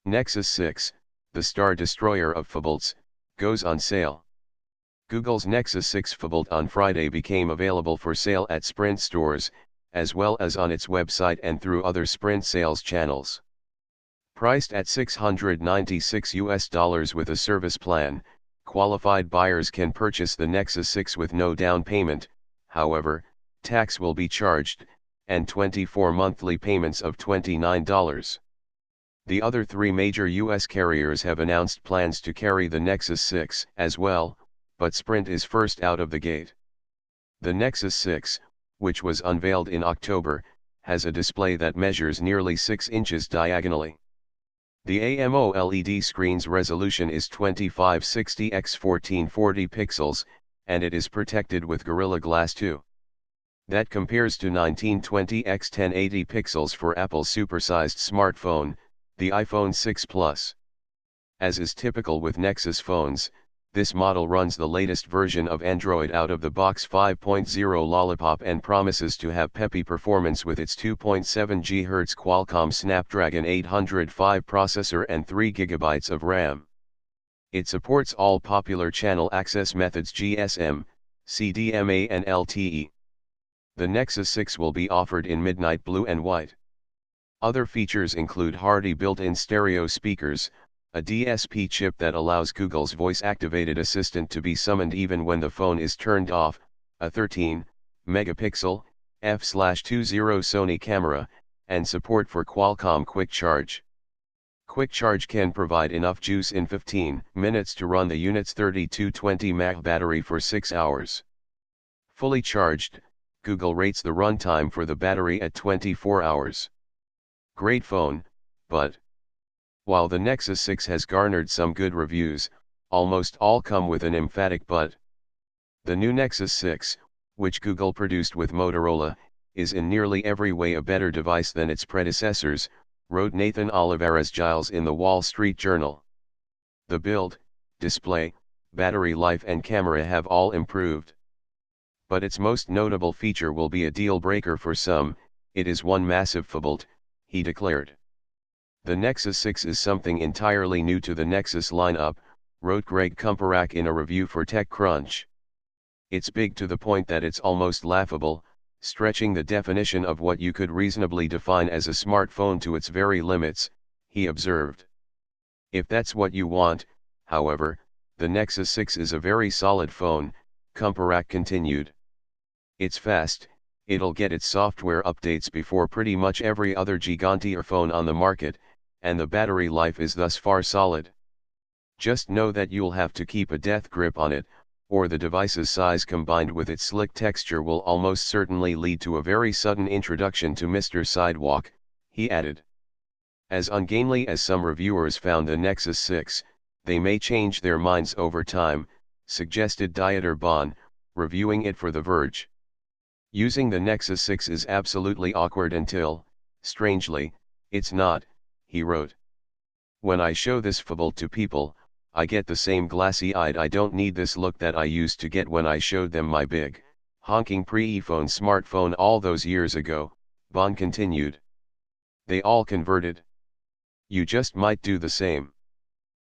Nexus 6, the Star Destroyer of Phablets, goes on sale. Google's Nexus 6 Phablet on Friday became available for sale at Sprint stores, as well as on its website and through other Sprint sales channels. Priced at $696 with a service plan, qualified buyers can purchase the Nexus 6 with no down payment. However, tax will be charged, and 24 monthly payments of $29. The other three major US carriers have announced plans to carry the Nexus 6 as well, but Sprint is first out of the gate. The Nexus 6, which was unveiled in October, has a display that measures nearly 6 inches diagonally. The AMOLED screen's resolution is 2560 x 1440 pixels, and it is protected with Gorilla Glass 2. That compares to 1920 x 1080 pixels for Apple's supersized smartphone, the iPhone 6 Plus. As is typical with Nexus phones, this model runs the latest version of Android out of the box 5.0 Lollipop and promises to have peppy performance with its 2.7 GHz Qualcomm Snapdragon 805 processor and 3 GB of RAM. It supports all popular channel access methods GSM, CDMA and LTE. The Nexus 6 will be offered in midnight blue and white. Other features include hardy built-in stereo speakers, a DSP chip that allows Google's voice-activated assistant to be summoned even when the phone is turned off, a 13-megapixel, f/20 Sony camera, and support for Qualcomm Quick Charge. Quick Charge can provide enough juice in 15 minutes to run the unit's 3220 mAh battery for 6 hours. Fully charged, Google rates the runtime for the battery at 24 hours. Great phone, but while the Nexus 6 has garnered some good reviews, almost all come with an emphatic but. The new Nexus 6, which Google produced with Motorola, is in nearly every way a better device than its predecessors, wrote Nathan Olivares-Giles in the Wall Street Journal. The build, display, battery life and camera have all improved. But its most notable feature will be a deal breaker for some. It is one massive phablet, he declared. The Nexus 6 is something entirely new to the Nexus lineup, wrote Greg Kumperack in a review for TechCrunch. It's big to the point that it's almost laughable, stretching the definition of what you could reasonably define as a smartphone to its very limits, he observed. If that's what you want, however, the Nexus 6 is a very solid phone, Kumperack continued. It's fast, it'll get its software updates before pretty much every other Gigantier phone on the market, and the battery life is thus far solid. Just know that you'll have to keep a death grip on it, or the device's size combined with its slick texture will almost certainly lead to a very sudden introduction to Mr. Sidewalk, he added. As ungainly as some reviewers found the Nexus 6, they may change their minds over time, suggested Dieter Bahn, reviewing it for The Verge. Using the Nexus 6 is absolutely awkward until, strangely, it's not, he wrote. When I show this phablet to people, I get the same glassy-eyed I don't need this look that I used to get when I showed them my big, honking pre-iPhone smartphone all those years ago, Bahn continued. They all converted. You just might do the same.